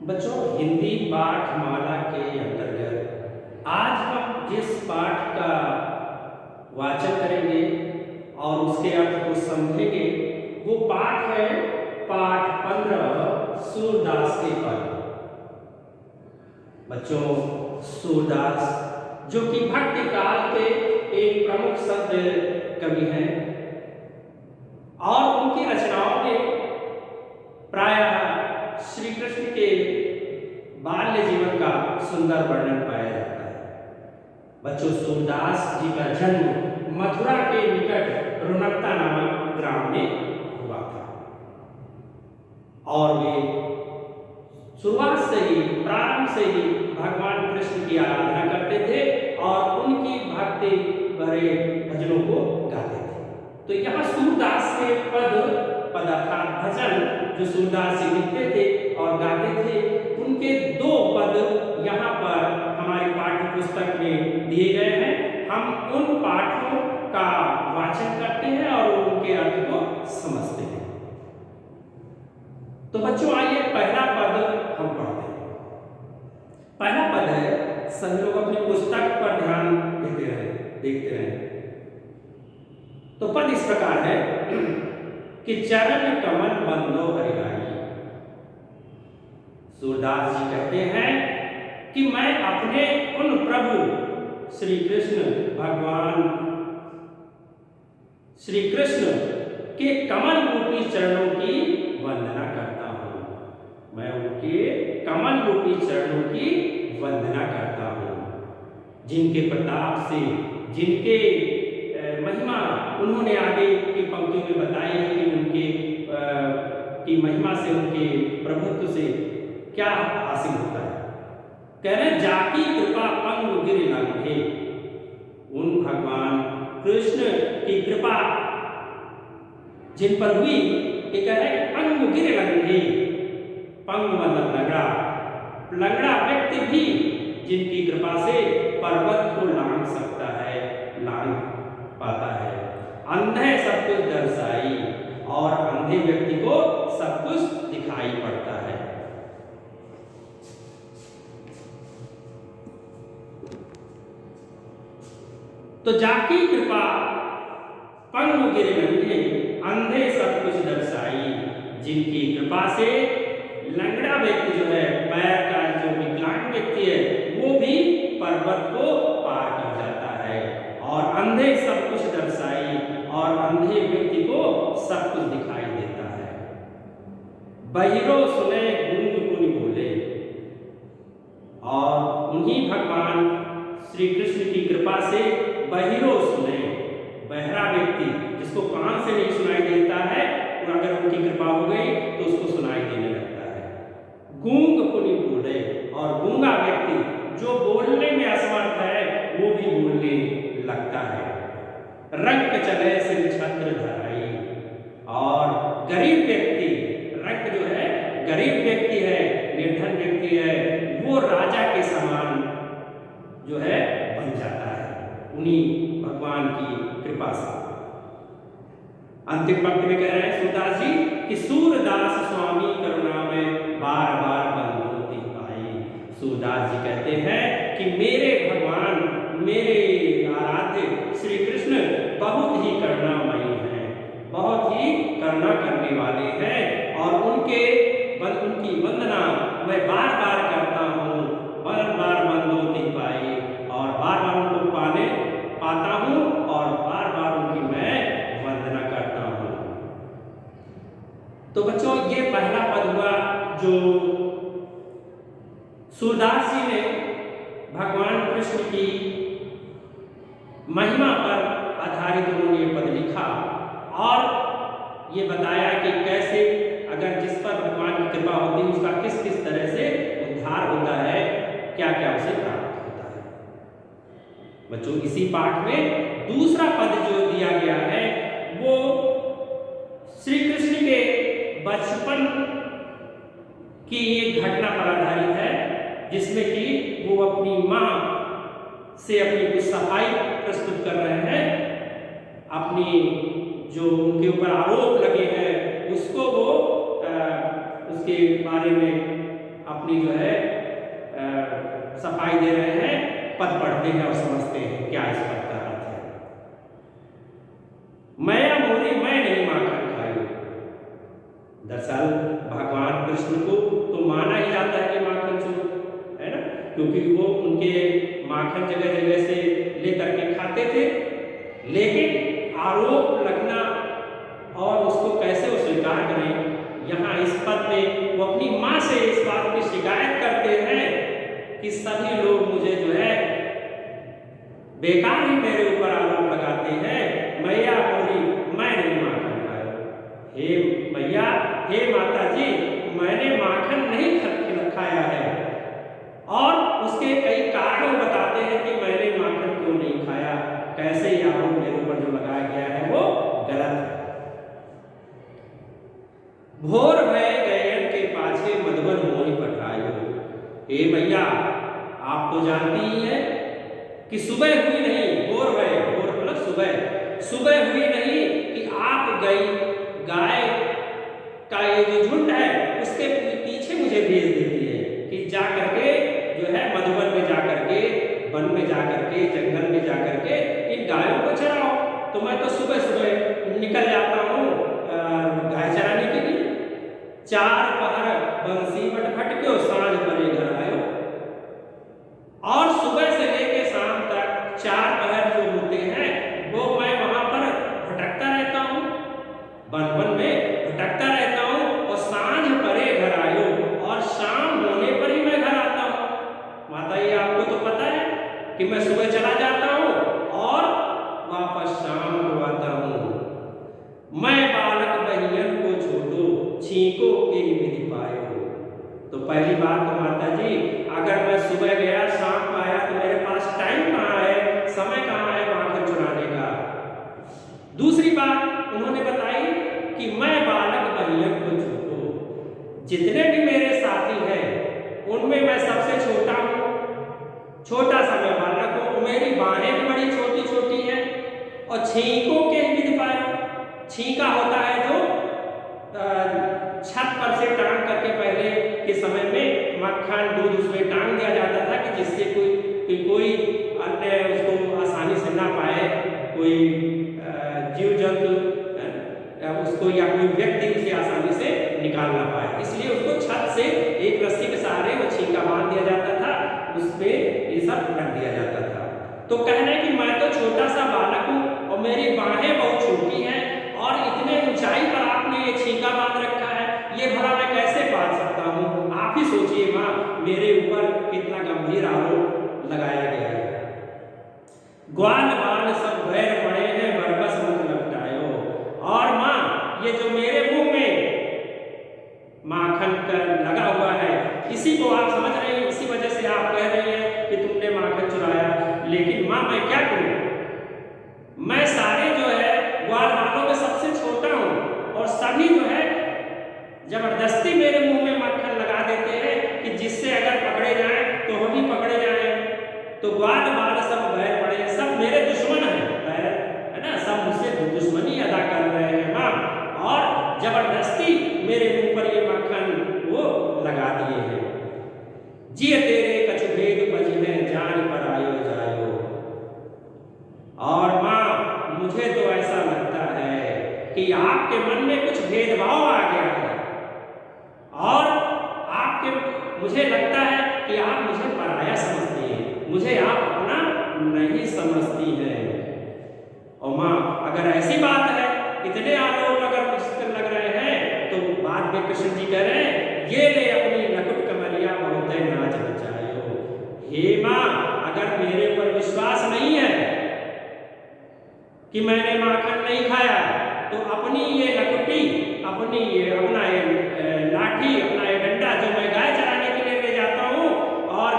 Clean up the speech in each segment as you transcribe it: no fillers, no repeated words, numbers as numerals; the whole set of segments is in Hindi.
बच्चों, हिंदी पाठमाला के अंतर्गत आज हम जिस पाठ का वाचन करेंगे और उसके अर्थ को समझेंगे वो पाठ है पाठ 15 सूरदास के पद। बच्चों, सूरदास जो कि भक्ति काल के एक प्रमुख संत कवि हैं और उनकी रचनाओं में प्रायः श्री कृष्ण के बाल्य जीवन का सुंदर वर्णन पाया जाता है। बच्चों, सूरदास जी का जन्म मथुरा के निकट रुनकता नामक ग्राम में हुआ था और वे शुरुआत से ही प्रारंभ से ही भगवान कृष्ण की आराधना करते थे और उनकी भक्ति भरे भजनों को गाते थे। तो यहाँ सूरदास के पद अर्थात भजन जो सूरदास जी लिखते थे और गाते थे, उनके दो पद यहाँ पर हमारी पाठ्य पुस्तक में दिए गए हैं। हम उन पाठों का वाचन करते हैं और उनके अर्थ को समझते हैं। तो बच्चों, आइए पहला पद हम पढ़ते हैं। पहला पद है, सभी लोग अपनी पुस्तक पर ध्यान देखते रहें। तो पद इस प्रकार है कि चरण कमल बंदो हरिराई। सूरदास जी कहते हैं कि मैं अपने उन प्रभु श्री कृष्ण भगवान श्री कृष्ण के कमल रूपी चरणों की वंदना करता हूं। मैं उनके कमल रूपी चरणों की वंदना करता हूं, जिनके प्रताप से, जिनके महिमा उन्होंने आगे की पंक्तियों में बताई है कि उनके की महिमा से, उनके प्रभुत्व से क्या हासिल होता है। कह रहे जाकी कृपा पंग गिर लंघे। उन भगवान कृष्ण की कृपा जिन पर हुई, ये कह रहे पंग गिर लंघे। पंग मतलब लंगड़ा, लंगड़ा व्यक्ति भी जिनकी कृपा से पर्वत को लांघ सकता है, लांघ पाता है। अंधे सब कुछ दर्शाई, और अंधे व्यक्ति को सब कुछ दिखाई पड़ता है। तो जाकी कृपा पंग गिर लंघे, अंधे सब कुछ दर्शाई। जिनकी कृपा से लंगड़ा व्यक्ति जो है, पैर का जो विकलांग व्यक्ति है, वो भी पर्वत को पार कर जाता है। और अंधे सब कुछ दर्शाई, और अंधे व्यक्ति को सब कुछ दिखाई देता है। बहिरो सुने गूंग गुनी बोले। और उन्हीं भगवान श्री कृष्ण की कृपा से बहिरो सुने, बहरा व्यक्ति जिसको कान से नहीं सुनाई देता है, और अगर उनकी कृपा हो गई तो उसको सुनाई देने लगता है। गूंग कुनी बोले, और गूंगा व्यक्ति जो बोलने में असमर्थ है वो भी बोलने लगता है। रंग चले सिर छत्र धराई, और गरीब व्यक्ति, रंग जो है गरीब व्यक्ति है, निर्धन व्यक्ति है, वो राजा के समान जो है बन जाता है उन्हीं भगवान की कृपा से। अंतिम पंक्ति में कह रहे हैं सूरदास जी कि सूरदास स्वामी करुणा में बार बार बंधोती पाई। सूरदास जी कहते हैं कि मेरे भगवान, मेरे आराध्य श्री कृष्ण बहुत ही करुणामयी हैं, बहुत ही करुणा करने वाले हैं, और उनकी वंदना मैं बार बार करता हूँ, बार बार बंधोती पाई, और बार बार उनको पाता हूँ, और बार बार उनकी मैं वंदना करता हूँ। तो बच्चों, ये पहला पद हुआ जो सूरदास जी ने भगवान कृष्ण की महिमा पर आधारित उन्होंने ये पद लिखा और ये बताया कि कैसे अगर जिस पर भगवान की कृपा होती है उसका किस किस तरह से उद्धार होता है, क्या क्या उसे प्राप्त होता है। बच्चों, इसी पाठ में दूसरा पद जो दिया गया है वो श्री कृष्ण के बचपन की एक घटना पर आधारित है, जिसमें कि वो अपनी माँ से अपनी कुछ सफाई प्रस्तुत कर रहे हैं। अपनी जो उनके ऊपर आरोप लगे हैं उसको वो उसके बारे में अपनी जो है सफाई दे रहे हैं, पद पढ़ते हैं और समझते हैं क्या इस पद का अर्थ है। मैया मोरी मैं नहीं माखन खाई। दरअसल भगवान कृष्ण को तो माना ही जाता है कि माखन चोर है ना, क्योंकि वो उनके माखन जगह जगह से लेकर के खाते थे। लेकिन आरोप लगना और उसको कैसे वो स्वीकार करें, यहाँ इस पद में वो अपनी माँ से इस बात की शिकायत करते हैं कि सभी लोग मुझे जो है बेकार ही मेरे ऊपर आरोप लगाते हैं, मैया मोरी मैं नहीं माखन खाया। हे मैया, हे माता जी, मैंने माखन नहीं खाया है। और उसके कई कारण बताते हैं कि मैंने माखन क्यों नहीं खाया, कैसे ये आरोप मेरे ऊपर जो लगाया गया है वो गलत है। भोर भय गयन के पाछे मधुबन मोहि पठायो। हे मैया, आप तो जानती ही हैं कि सुबह हुई नहीं, भोर भय, भोर मतलब सुबह हुई नहीं कि आप गई गाय का ये जो झुंड है उसके पीछे मुझे भेज देती है कि जा करके जो है मधुबन में जा करके, वन में जा करके, जंगल में जा करके इन गायों को चराओ। तो मैं तो सुबह सुबह निकल जाता हूँ गाय चराने के लिए। चार पहर बंसी बट भटक्यो, सांझ परे घर आयो। और सुबह से लेके शाम तक 4 पहर जो होते हैं वो मैं वहां पर भटकता रहता हूँ, वन में भटकता रहता हूँ। और सांझ परे घर आयो, और शाम होने पर ही मैं घर आता हूँ। माता, ये आपको तो पता है कि मैं सुबह चला जाता हूँ और वापस शाम को आता हूँ। मैं बालक बहियन को छोटो, छींको के ही विधि पायो। तो पहली बात तो माता जी, अगर मैं सुबह गया शाम को आया तो मेरे पास टाइम कहाँ है, समय कहाँ है माखन चुराने का। दूसरी बात उन्होंने बताई कि मैं बालक बहियन को छोटो, जितने भी मेरे साथी हैं उनमें मैं सबसे छोटा हूँ, छोटा सा मैं बालक हूँ, मेरी बाहें भी बड़ी छोटी छोटी हैं। और छींको के ही विधि पायो, छींका होता है जो छत पर से टांग करके पहले के समय में मक्खन दूध उसमें टांग दिया जाता था कि जिससे कोई अन्य उसको आसानी से ना पाए, कोई जीव जंतु उसको या कोई व्यक्ति उसे आसानी से निकाल ना पाए, इसलिए उसको छत से एक रस्सी के सहारे वो छींका बांध दिया जाता था, उसमें ये सब रख दिया जाता था। तो कहने कि मैं तो छोटा सा बालक हूँ और मेरी बाहें बहुत छोटी हैं और इतने ऊंचाई पर आपने ये छींका बांध रखा है, ये भला मैं कैसे बांध सकता हूँ। आप ही सोचिए माँ, मेरे ऊपर कितना गंभीर आरोप लगाया गया है। ग्वाल बाल सब बैर पड़े हैं, बरबस मुख लपटायो। और माँ, ये जो मेरे मुंह में माखन लगा हुआ है, इसी को आप समझ रहे हैं, इसी वजह से आप कह रहे हैं कि तुमने माखन चुराया। लेकिन माँ, मैं क्या करूं, मैं सारे जो है ग्वाल बालों में सबसे छोटा हूं और सभी जो है जबरदस्ती मेरे मुंह में माखन लगा देते हैं कि जिससे अगर पकड़े जाएं तो हम ही पकड़े जाएं। तो ग्वाल बाल सब बैर पड़े, सब मेरे दुश्मन हैं, है ना, सब मुझसे दुश्मनी अदा कर रहे हैं माँ, और जबरदस्ती मेरे मुंह पर ये माखन वो लगा दिए हैं। जिये तेरे कछु भेद पजी है, जान पर आयो जायो। और माँ, मुझे तो ऐसा लगता है कि आपके मन में कुछ भेदभाव आ गया है और मुझे लगता है कि आप मुझे पराया समझती हैं, मुझे आप अपना नहीं समझती हैं। और माँ, अगर ऐसी बात है, इतने आरोप अगर मुझसे लग रहे हैं, तो बाद में कृष्ण जी कह रहे हैं, ये ले अपनी नकुट कमरिया बहुत नाच नचायो। हे माँ, अगर मेरे ऊपर विश्वास नहीं है कि मैंने माखन नहीं खाया, तो अपनी ये लकुटी, अपनी ये अपना ये लाठी, अपना ये डंडा जो मैं गाय चराने के लिए ले जाता हूँ, और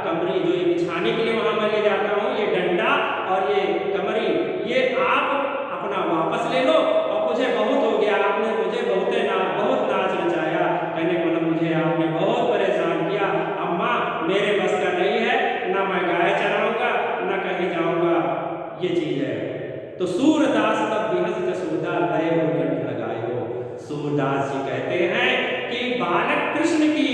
कमरी जो ये बिछाने के लिए वहां मैं ले जाता हूँ, ये डंडा और ये कमरी, ये आप अपना वापस ले लो। और मुझे बहुत हो गया, आपने मुझे बहुत नाच नचाया, कहने को मतलब मुझे आपने बहुत परेशान किया। अब माँ, मेरे बस का नहीं है, ना मैं गाय चराऊंगा ना कहीं जाऊंगा, ये चीज है। तो सूरदास तब बिहस जसोदा लय कंठ लगायो। सूरदास जी कहते हैं कि बालक कृष्ण की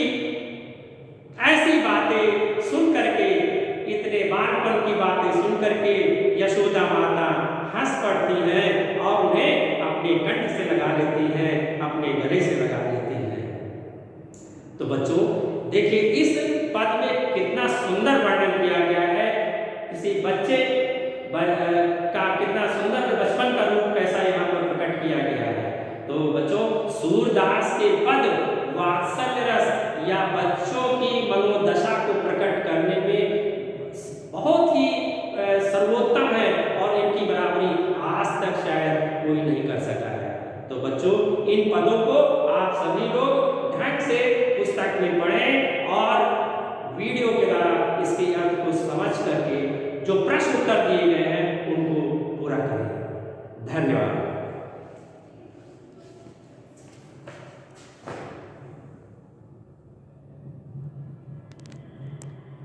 करके यशोदा माता हंस पड़ती हैं और उन्हें अपने कंठ से लगा लेती हैं, अपने गले से लगा लेती हैं। तो बच्चों देखिए इस पद में कितना सुंदर वर्णन किया गया है, किसी बच्चे का कितना सुंदर बचपन का रूप कैसा यहाँ पर प्रकट किया गया है। तो बच्चों सूरदास के पद वात्सल्य रस या बच्चों की मनोदशा को प्रकट करने में बहुत ही सर्वोत्तम है और इनकी बराबरी आज तक शायद कोई नहीं कर सका है। तो बच्चों इन पदों को आप सभी लोग ढंग से पुस्तक में पढ़ें और वीडियो के द्वारा इसके अर्थ को समझ करके जो प्रश्न उत्तर दिए गए हैं उनको पूरा करें। धन्यवाद।